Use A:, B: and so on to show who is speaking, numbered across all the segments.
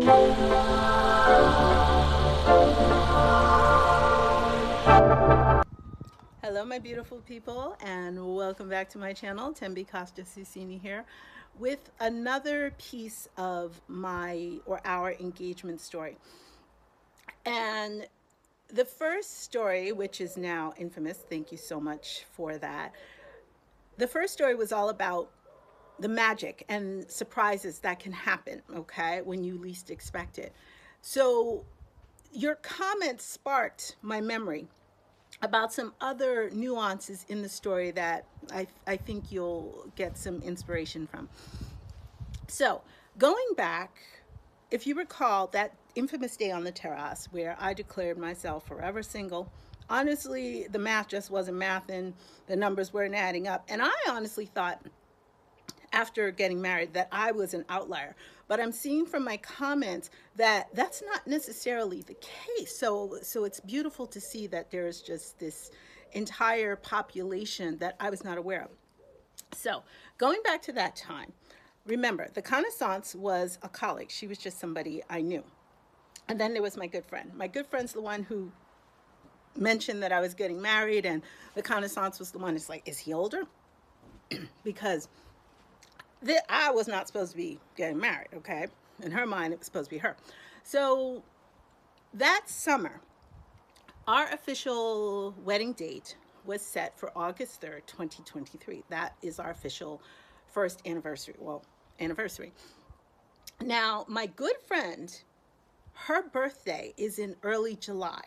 A: Hello, my beautiful people, and welcome back to my channel. Tembi Costa-Susini here with another piece of my or our engagement story. And the first story, which is now infamous, thank you so much for that. The first story was all about the magic and surprises that can happen, okay, when you least expect it. So your comments sparked my memory about some other nuances in the story that I think you'll get some inspiration from. So, going back, if you recall that infamous day on the terrace where I declared myself forever single, honestly, the math just wasn't mathing, the numbers weren't adding up. And I honestly thought after getting married that I was an outlier. But I'm seeing from my comments that that's not necessarily the case. So it's beautiful to see that there's just this entire population that I was not aware of. So going back to that time, remember, the connaissance was a colleague. She was just somebody I knew. And then there was my good friend. My good friend's the one who mentioned that I was getting married, and the connaissance was the one that's like, is he older? Because I was not supposed to be getting married, okay? In her mind, it was supposed to be her. So that summer, our official wedding date was set for August 3rd, 2023. That is our official first anniversary. Well, anniversary. Now, my good friend, her birthday is in early July.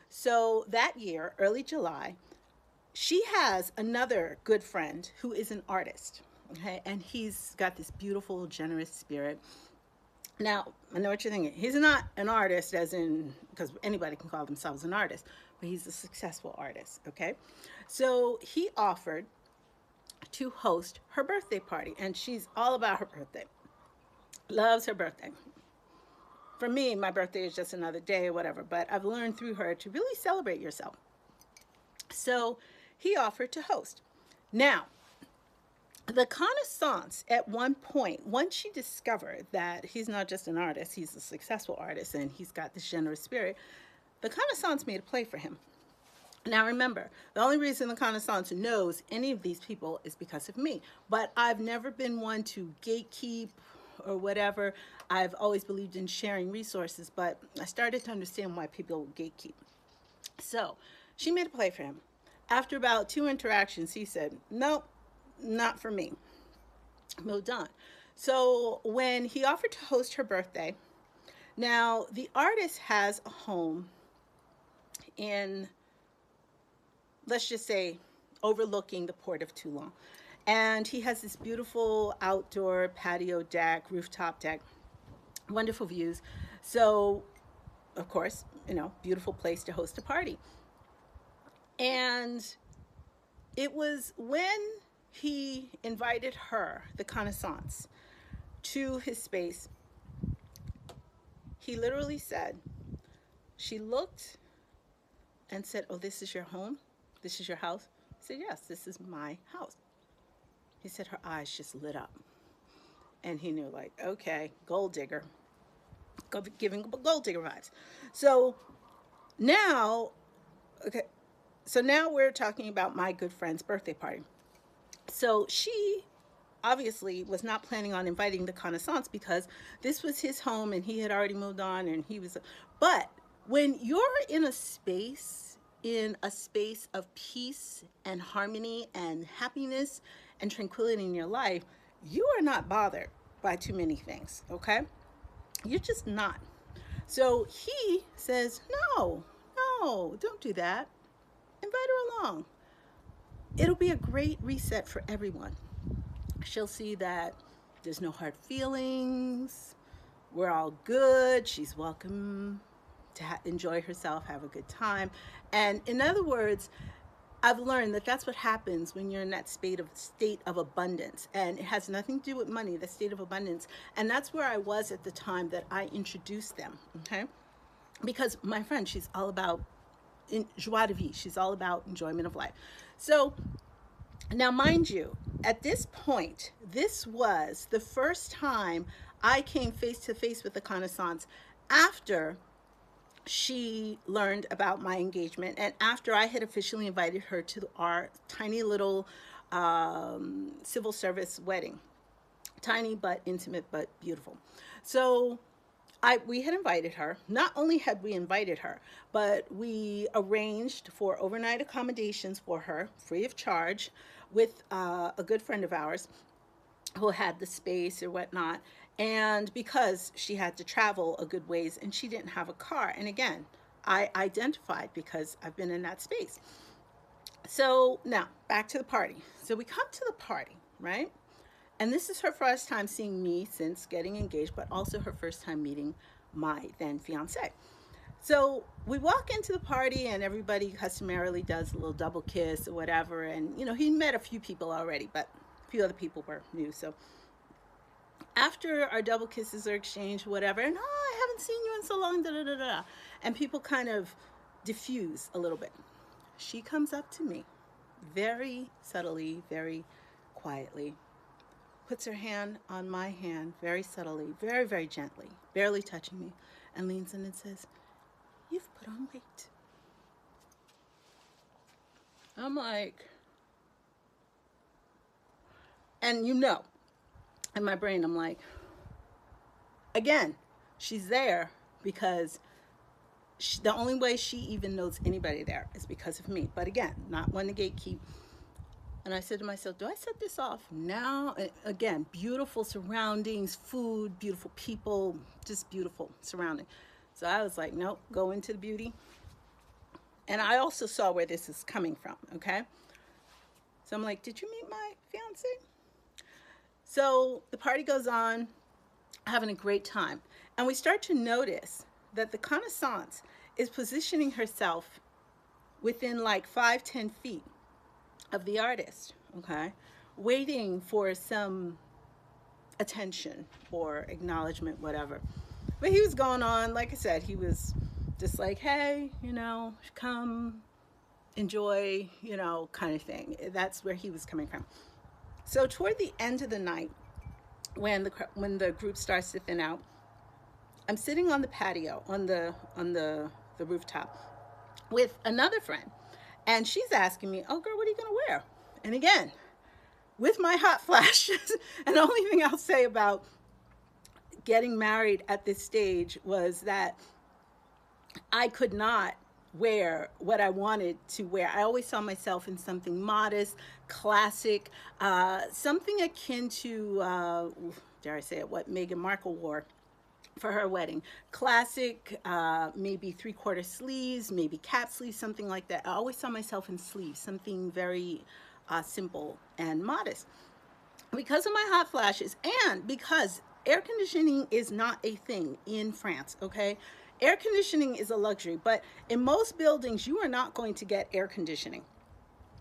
A: So that year, early July, she has another good friend who is an artist. Okay, and he's got this beautiful, generous spirit. Now, I know what you're thinking. He's not an artist as in, because anybody can call themselves an artist, but he's a successful artist, okay? So he offered to host her birthday party, and she's all about her birthday. Loves her birthday. For me, my birthday is just another day or whatever, but I've learned through her to really celebrate yourself. So he offered to host. Now, the connaissance at one point, once she discovered that he's not just an artist, he's a successful artist and he's got this generous spirit, the connaissance made a play for him. Now remember, the only reason the connaissance knows any of these people is because of me. But I've never been one to gatekeep or whatever. I've always believed in sharing resources, but I started to understand why people gatekeep. So she made a play for him. After about 2 interactions, he said, nope, not for me. Moved on. So when he offered to host her birthday, now the artist has a home in, let's just say, overlooking the port of Toulon. And he has this beautiful outdoor patio deck, rooftop deck, wonderful views. So, of course, beautiful place to host a party. And it was when he invited her, the connaissance, to his space. He literally said, she looked and said, oh, this is your home? This is your house? He said, yes, this is my house. He said her eyes just lit up. And he knew, like, okay, gold digger. Giving gold digger vibes. So now we're talking about my good friend's birthday party. So she obviously was not planning on inviting the connaissance because this was his home and he had already moved on and he was, but when you're in a space of peace and harmony and happiness and tranquility in your life, you are not bothered by too many things, okay? You're just not. So he says, no, don't do that. Invite her along. It'll be a great reset for everyone. She'll see that there's no hard feelings. We're all good. She's welcome to enjoy herself, have a good time. And in other words, I've learned that that's what happens when you're in that state of abundance. And it has nothing to do with money, the state of abundance. And that's where I was at the time that I introduced them, okay? Because my friend, she's all about joie de vie. She's all about enjoyment of life. So now, mind you, at this point, this was the first time I came face to face with the connaissance after she learned about my engagement and after I had officially invited her to our tiny little civil service wedding. Tiny but intimate but beautiful. So we had invited her. Not only had we invited her, but we arranged for overnight accommodations for her, free of charge, with a good friend of ours who had the space or whatnot. And because she had to travel a good ways and she didn't have a car, and again, I identified because I've been in that space. So now back to the party. So we come to the party, right? And this is her first time seeing me since getting engaged, but also her first time meeting my then fiance. So we walk into the party and everybody customarily does a little double kiss or whatever. And, you know, he met a few people already, but a few other people were new. So after our double kisses are exchanged, whatever, and oh, I haven't seen you in so long, da da da da. And people kind of diffuse a little bit. She comes up to me very subtly, very quietly, puts her hand on my hand very subtly, very, very gently, barely touching me, and leans in and says, "You've put on weight." I'm like, and you know, in my brain, I'm like, again, she's there because the only way she even knows anybody there is because of me. But again, not one to gatekeep. And I said to myself, do I set this off now? And again, beautiful surroundings, food, beautiful people, just beautiful surrounding. So I was like, nope, go into the beauty. And I also saw where this is coming from, okay? So I'm like, did you meet my fiance? So the party goes on, having a great time. And we start to notice that the connaissance is positioning herself within like 5-10 feet of the artist, okay, waiting for some attention or acknowledgement, whatever. But he was going on, like I said, he was just like, hey, you know, come enjoy, you know, kind of thing. That's where he was coming from. So toward the end of the night, when the group starts to thin out, I'm sitting on the patio, on the rooftop, with another friend. And she's asking me, oh, girl, what are you going to wear? And again, with my hot flashes, and the only thing I'll say about getting married at this stage was that I could not wear what I wanted to wear. I always saw myself in something modest, classic, something akin to, dare I say it, what Meghan Markle wore for her wedding. Classic, maybe 3/4 sleeves, maybe cap sleeves, something like that. I always saw myself in sleeves, something very simple and modest. Because of my hot flashes and because air conditioning is not a thing in France, okay? Air conditioning is a luxury, but in most buildings, you are not going to get air conditioning.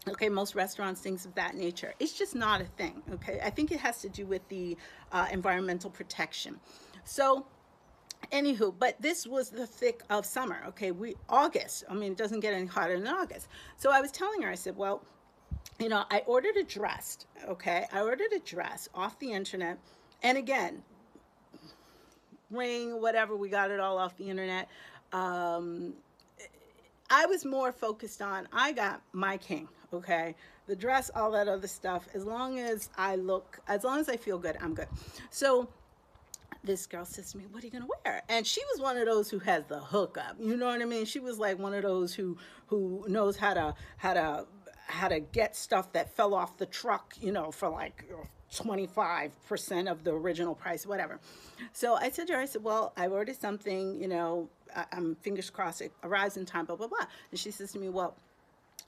A: Okay, most restaurants, things of that nature. It's just not a thing, okay? I think it has to do with the environmental protection. So anywho, but this was the thick of summer, okay? August, I mean, it doesn't get any hotter than August. So I was telling her, I said, well, you know, I ordered a dress, okay? I ordered a dress off the internet. And again, ring, whatever, we got it all off the internet. I was more focused on, I got my king, okay? The dress, all that other stuff, as long as I feel good, I'm good. So this girl says to me, what are you going to wear? And she was one of those who has the hookup. You know what I mean? She was like one of those who knows how to get stuff that fell off the truck, you know, for like 25% of the original price, whatever. So I said to her, I said, well, I ordered something, you know, I'm fingers crossed it arrives in time, blah, blah, blah. And she says to me, well,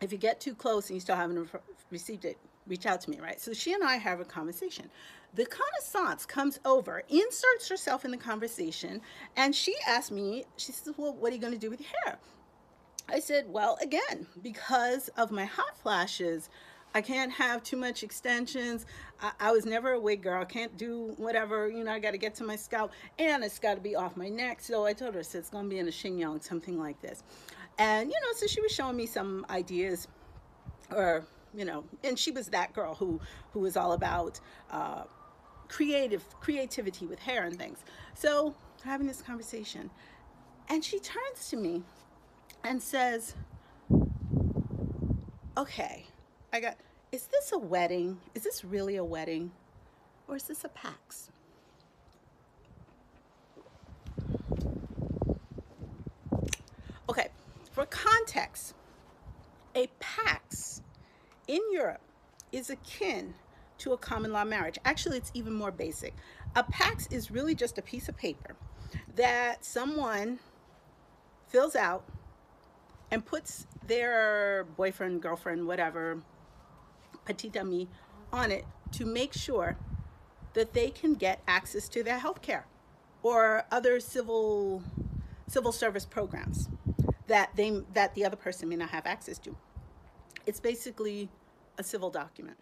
A: if you get too close and you still haven't received it, reach out to me, right? So she and I have a conversation. The connaissance comes over, inserts herself in the conversation, and she asked me, she says, well, what are you going to do with your hair? I said, well, again, because of my hot flashes, I can't have too much extensions. I was never a wig girl. I can't do whatever, you know, I got to get to my scalp, and it's got to be off my neck. So I told her, I said, it's going to be in a chignon, something like this. And, you know, so she was showing me some ideas, or, you know, and she was that girl who was all about creativity with hair and things. So we're having this conversation, and she turns to me and says, okay, is this a wedding? Is this really a wedding? Or is this a PAX? Okay, for context, a PAX in Europe is akin to a common law marriage. Actually, it's even more basic. A PAX is really just a piece of paper that someone fills out and puts their boyfriend, girlfriend, whatever, petite amie on it to make sure that they can get access to their health care or other civil service programs that the other person may not have access to. It's basically a civil document.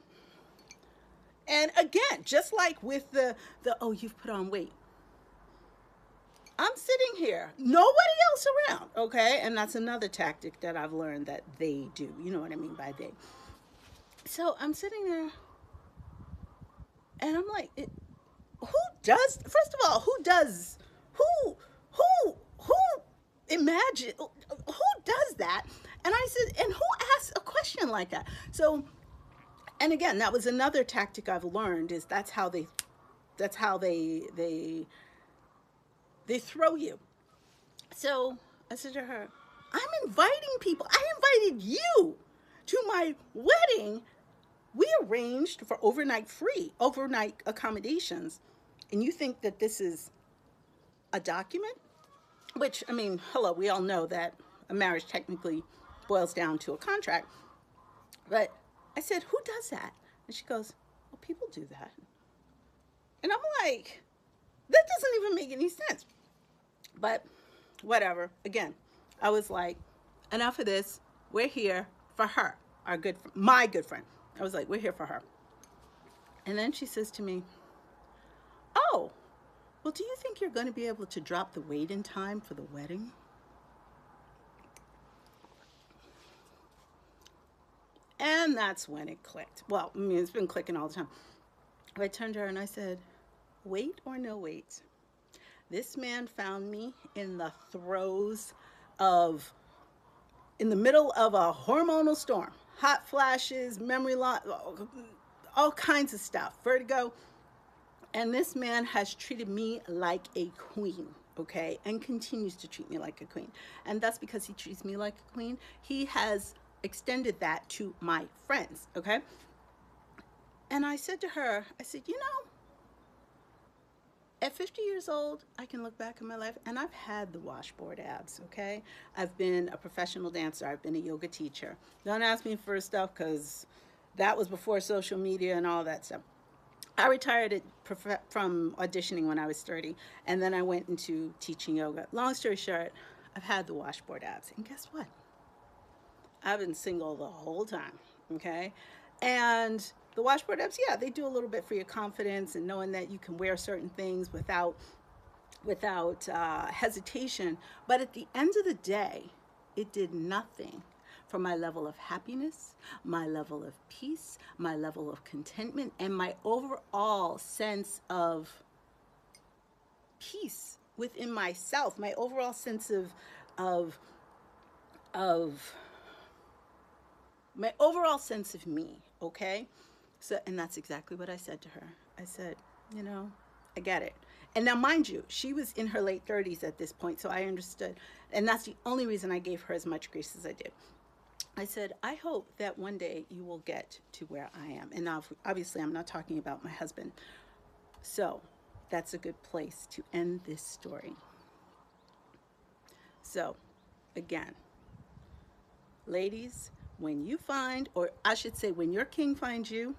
A: And again, just like with the oh, you've put on weight. I'm sitting here, nobody else around, okay? And that's another tactic that I've learned that they do. You know what I mean by they. So I'm sitting there, and I'm like, who does? First of all, who does that? And I said, and who asks a question like that? So, and again, that was another tactic I've learned, is that's how they throw you. So I said to her, I'm inviting people. I invited you to my wedding. We arranged for overnight accommodations. And you think that this is a document? Which, I mean, hello, we all know that a marriage technically boils down to a contract. But I said, who does that? And she goes, well, people do that. And I'm like, that doesn't even make any sense. But whatever. Again, I was like, enough of this. We're here for her, my good friend. I was like, we're here for her. And then she says to me, oh, well, do you think you're going to be able to drop the weight in time for the wedding? And that's when it clicked. Well, I mean, it's been clicking all the time. I turned to her and I said, weight or no weight? This man found me in the throes of, in the middle of a hormonal storm, hot flashes, memory loss, all kinds of stuff, vertigo. And this man has treated me like a queen, okay? And continues to treat me like a queen. And that's because he treats me like a queen. He has extended that to my friends, okay? And I said to her, I said, you know, at 50 years old, I can look back in my life, and I've had the washboard abs, okay? I've been a professional dancer. I've been a yoga teacher. Don't ask me for stuff, because that was before social media and all that stuff. I retired from auditioning when I was 30, and then I went into teaching yoga. Long story short, I've had the washboard abs, and guess what? I've been single the whole time, okay? And the washboard abs, yeah, they do a little bit for your confidence and knowing that you can wear certain things without hesitation. But at the end of the day, it did nothing for my level of happiness, my level of peace, my level of contentment, and my overall sense of peace within myself, my overall sense of my overall sense of me, okay? So, and that's exactly what I said to her. I said, you know, I get it. And now, mind you, she was in her late 30s at this point, so I understood. And that's the only reason I gave her as much grace as I did. I said, I hope that one day you will get to where I am. And now, obviously, I'm not talking about my husband. So that's a good place to end this story. So, again, ladies, when you find, or I should say, when your king finds you,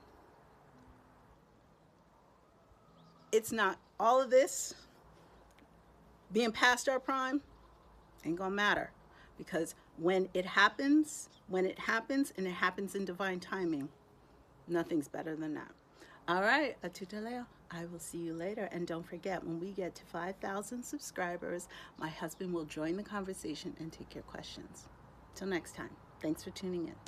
A: it's not all of this being past our prime ain't gonna matter, because when it happens, and it happens in divine timing, nothing's better than that. All right, a tuteleo. I will see you later. And don't forget, when we get to 5,000 subscribers, my husband will join the conversation and take your questions. Till next time, thanks for tuning in.